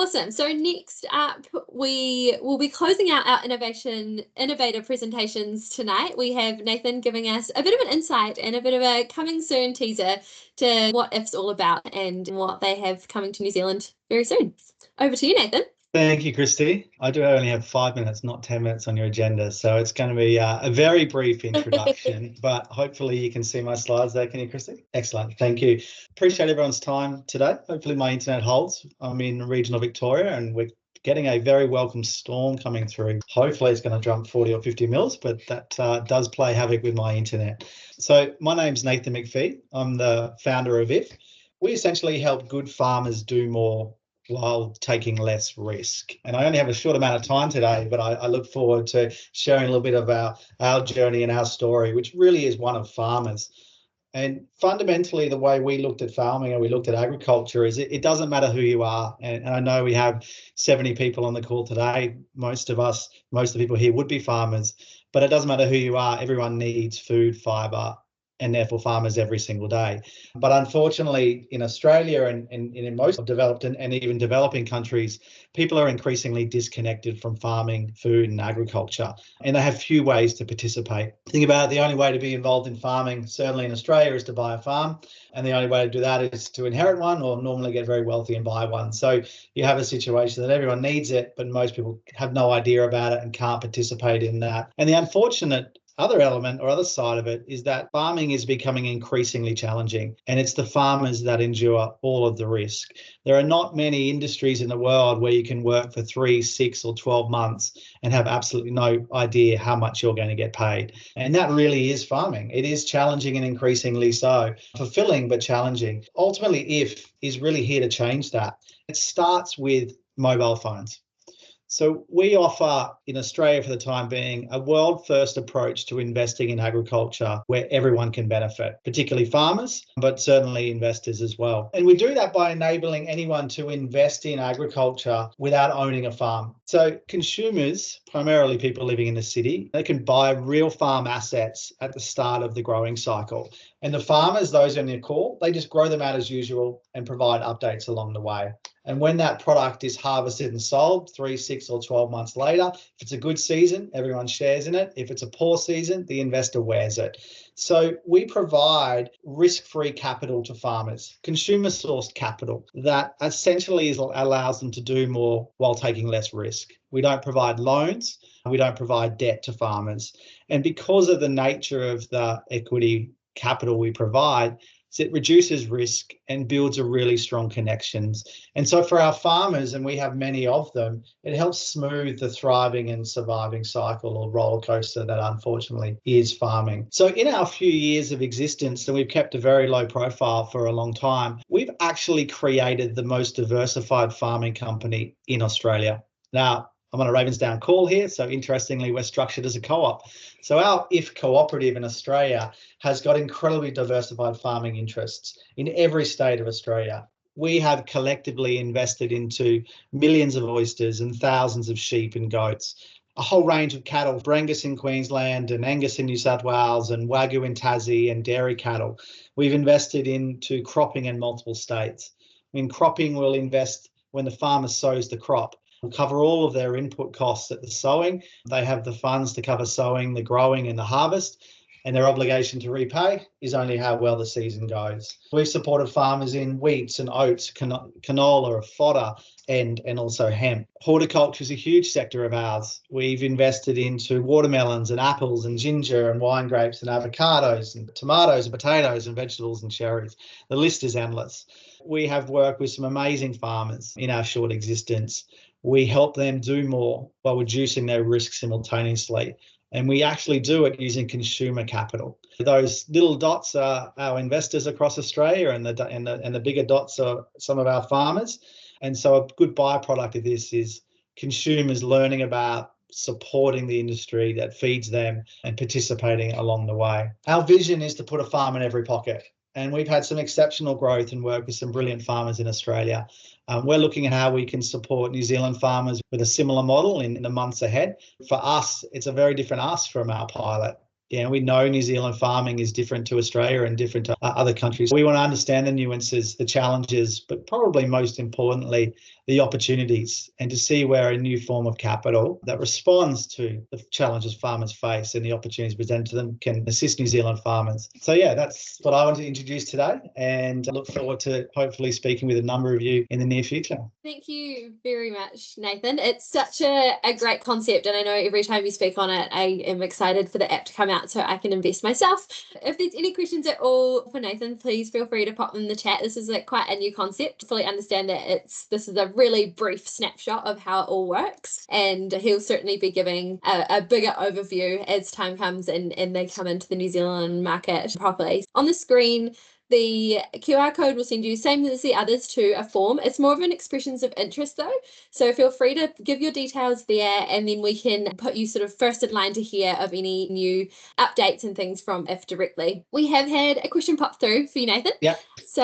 Awesome. So next up, we will be closing out our innovator presentations tonight. We have Nathan giving us a bit of an insight and a bit of a coming soon teaser to what IIF's all about and what they have coming to New Zealand very soon. Over to you, Nathan. Thank you, Christy. I do only have 5 minutes, not 10 minutes on your agenda. So it's going to be a very brief introduction, but hopefully you can see my slides there. Can you, Christy? Excellent. Thank you. Appreciate everyone's time today. Hopefully my internet holds. I'm in regional Victoria and we're getting a very welcome storm coming through. Hopefully it's going to jump 40 or 50 mils, but that does play havoc with my internet. So my name's Nathan Macphee. I'm the founder of IIF. We essentially help good farmers do more while taking less risk. And I only have a short amount of time today, but I look forward to sharing a little bit of our journey and our story, which really is one of farmers. And fundamentally, the way we looked at farming and we looked at agriculture is it doesn't matter who you are. And I know we have 70 people on the call today. Most of the people here would be farmers, but it doesn't matter who you are. Everyone needs food, fibre, and therefore farmers every single day. But unfortunately, in Australia and in most developed and even developing countries, people are increasingly disconnected from farming, food and agriculture, and they have few ways to participate. Think about it, the only way to be involved in farming, certainly in Australia, is to buy a farm, and the only way to do that is to inherit one or normally get very wealthy and buy one. So you have a situation that everyone needs it, but most people have no idea about it and can't participate in that. And the unfortunate other element or other side of it is that farming is becoming increasingly challenging, and it's the farmers that endure all of the risk. There are not many industries in the world where you can work for 3, 6 or 12 months and have absolutely no idea how much you're going to get paid. And that really is farming. It is challenging and increasingly so, fulfilling but challenging. Ultimately, IIF is really here to change that. It starts with mobile phones. So we offer in Australia for the time being a world first approach to investing in agriculture where everyone can benefit, particularly farmers, but certainly investors as well. And we do that by enabling anyone to invest in agriculture without owning a farm. So consumers, primarily people living in the city, they can buy real farm assets at the start of the growing cycle. And the farmers, those on your call, they just grow them out as usual and provide updates along the way. And when that product is harvested and sold 3, 6 or 12 months later, if it's a good season, everyone shares in it. If it's a poor season, the investor wears it. So we provide risk-free capital to farmers, consumer-sourced capital that essentially allows them to do more while taking less risk. We don't provide loans. We don't provide debt to farmers. And because of the nature of the equity capital we provide, it reduces risk and builds a really strong connections. And so for our farmers, and we have many of them, it helps smooth the thriving and surviving cycle or roller coaster that unfortunately is farming. So in our few years of existence, and we've kept a very low profile for a long time, we've actually created the most diversified farming company in Australia. Now, I'm on a Ravensdown call here, so interestingly, we're structured as a co-op. So our IIF cooperative in Australia has got incredibly diversified farming interests in every state of Australia. We have collectively invested into millions of oysters and thousands of sheep and goats, a whole range of cattle, Brangus in Queensland and Angus in New South Wales and Wagyu in Tassie and dairy cattle. We've invested into cropping in multiple states. In cropping, we'll invest when the farmer sows the crop. We'll cover all of their input costs at the sowing. They have the funds to cover sowing, the growing and the harvest, and their obligation to repay is only how well the season goes. We've supported farmers in wheats and oats, canola, fodder, and also hemp. Horticulture is a huge sector of ours. We've invested into watermelons and apples and ginger and wine grapes and avocados and tomatoes and potatoes and vegetables and cherries. The list is endless. We have worked with some amazing farmers in our short existence. We help them do more while reducing their risk simultaneously. And we actually do it using consumer capital. Those little dots are our investors across Australia, and the bigger dots are some of our farmers. And so a good byproduct of this is consumers learning about supporting the industry that feeds them and participating along the way. Our vision is to put a farm in every pocket. And we've had some exceptional growth and work with some brilliant farmers in Australia. We're looking at how we can support New Zealand farmers with a similar model in the months ahead. For us, it's a very different ask from our pilot. Yeah, we know New Zealand farming is different to Australia and different to other countries. We want to understand the nuances, the challenges, but probably most importantly, the opportunities, and to see where a new form of capital that responds to the challenges farmers face and the opportunities presented to them can assist New Zealand farmers. So yeah, that's what I want to introduce today, and I look forward to hopefully speaking with a number of you in the near future. Thank you very much, Nathan. It's such a great concept, and I know every time you speak on it, I am excited for the app to come out so I can invest myself. If there's any questions at all for Nathan, please feel free to pop them in the chat. This is like quite a new concept. To fully understand that this is a really brief snapshot of how it all works, and he'll certainly be giving a bigger overview as time comes and they come into the New Zealand market properly. On the screen, the QR code will send you, same as the others, to a form. It's more of an expressions of interest though, so feel free to give your details there, and then we can put you sort of first in line to hear of any new updates and things from IIF directly. We have had a question pop through for you, Nathan. Yeah. So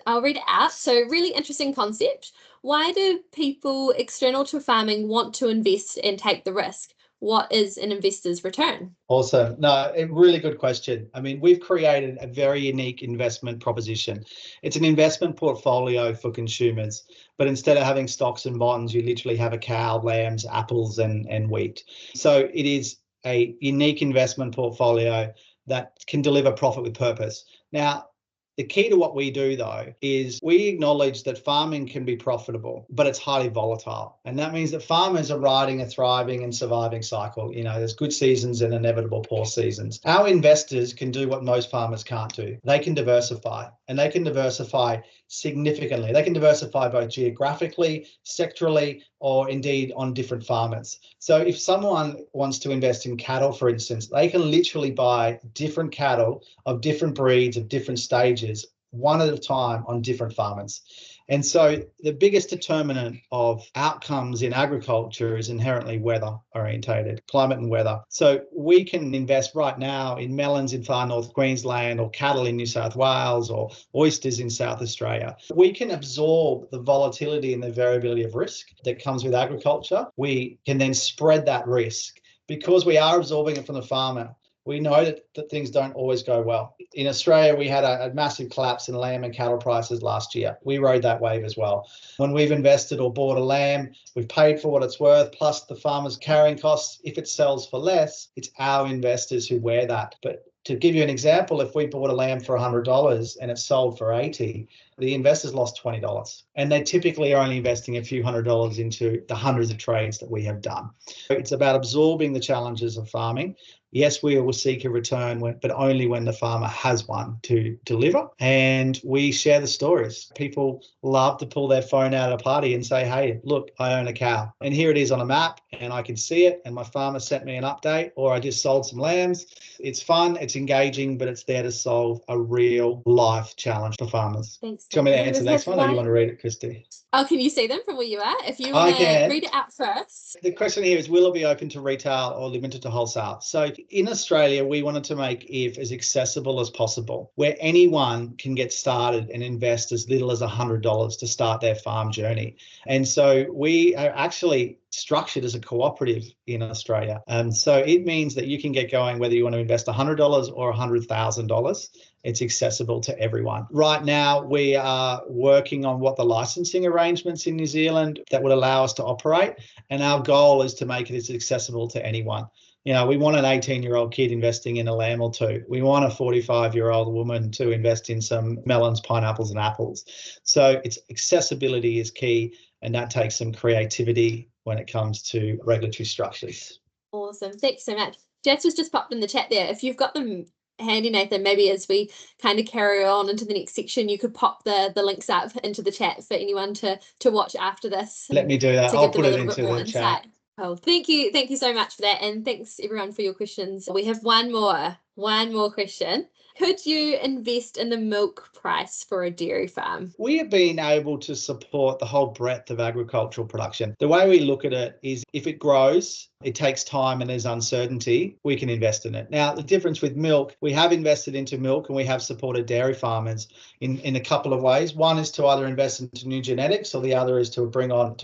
I'll read it out. So really interesting concept. Why do people external to farming want to invest and take the risk? What is an investor's return? Awesome. No, a really good question. I mean, we've created a very unique investment proposition. It's an investment portfolio for consumers, but instead of having stocks and bonds, you literally have a cow, lambs, apples, and wheat. So it is a unique investment portfolio that can deliver profit with purpose. Now, the key to what we do, though, is we acknowledge that farming can be profitable, but it's highly volatile. And that means that farmers are riding a thriving and surviving cycle. You know, there's good seasons and inevitable poor seasons. Our investors can do what most farmers can't do. They can diversify, and they can diversify significantly. They can diversify both geographically, sectorally, or indeed on different farmers. So if someone wants to invest in cattle, for instance, they can literally buy different cattle of different breeds, of different stages, one at a time on different farmers. And so the biggest determinant of outcomes in agriculture is inherently weather orientated, climate and weather. So we can invest right now in melons in far north Queensland, or cattle in New South Wales, or oysters in South Australia. We can absorb the volatility and the variability of risk that comes with agriculture. We can then spread that risk because we are absorbing it from the farmer. We know that things don't always go well. In Australia, we had a massive collapse in lamb and cattle prices last year. We rode that wave as well. When we've invested or bought a lamb, we've paid for what it's worth, plus the farmer's carrying costs. If it sells for less, it's our investors who wear that. But to give you an example, if we bought a lamb for $100 and it sold for $80, the investors lost $20. And they typically are only investing a few $100s into the hundreds of trades that we have done. So it's about absorbing the challenges of farming. Yes, we will seek a return, but only when the farmer has one to deliver. And we share the stories. People love to pull their phone out at a party and say, hey, look, I own a cow. And here it is on a map, and I can see it. And my farmer sent me an update, or I just sold some lambs. It's fun, it's engaging, but it's there to solve a real life challenge for farmers. Thanks. Do you want me to answer the next one, or do you want to read it, Christy? Oh, can you see them from where you are? If you want to read it out first. The question here is, will it be open to retail or limited to wholesale? So in Australia, we wanted to make IIF as accessible as possible, where anyone can get started and invest as little as $100 to start their farm journey. And so we are actually structured as a cooperative in Australia. So it means that you can get going whether you want to invest $100 or $100,000. It's accessible to everyone. Right now, we are working on what the licensing arrangements in New Zealand that would allow us to operate. And our goal is to make it as accessible to anyone. You know, we want an 18-year-old kid investing in a lamb or two. We want a 45-year-old woman to invest in some melons, pineapples, and apples. So it's accessibility is key, and that takes some creativity when it comes to regulatory structures. Awesome. Thanks so much. Jess was just popped in the chat there. If you've got them handy, Nathan, maybe as we kind of carry on into the next section, you could pop the links up into the chat for anyone to watch after this. Let me do that. I'll put it into the chat. Oh, thank you so much for that, and thanks everyone for your questions. We have one more question. Could you invest in the milk price for a dairy farm? We have been able to support the whole breadth of agricultural production. The way we look at it is if it grows, it takes time and there's uncertainty, we can invest in it. Now, the difference with milk, we have invested into milk and we have supported dairy farmers in a couple of ways. One is to either invest into new genetics, or the other is to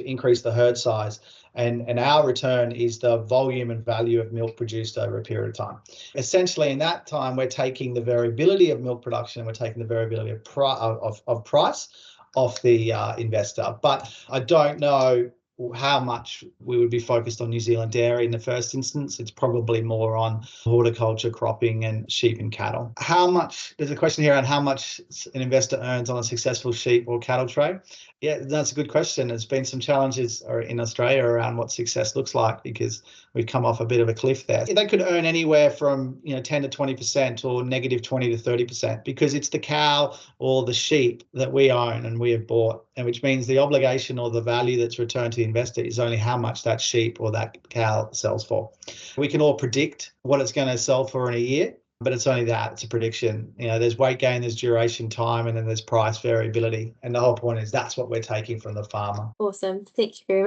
increase the herd size. And our return is the volume and value of milk produced over a period of time. Essentially, in that time, we're taking the variability of milk production and we're taking the variability of price off the investor. But I don't know how much we would be focused on New Zealand dairy in the first instance. It's probably more on horticulture, cropping, and sheep and cattle. There's a question here on how much an investor earns on a successful sheep or cattle trade. Yeah, that's a good question. There's been some challenges in Australia around what success looks like because we've come off a bit of a cliff there. They could earn anywhere from 10 to 20% or negative 20 to 30% because it's the cow or the sheep that we own and we have bought, and which means the obligation or the value that's returned to the investor is only how much that sheep or that cow sells for. We can all predict what it's going to sell for in a year, but it's only that. It's a prediction. There's weight gain, there's duration time, and then there's price variability. And the whole point is that's what we're taking from the farmer. Awesome. Thank you very much.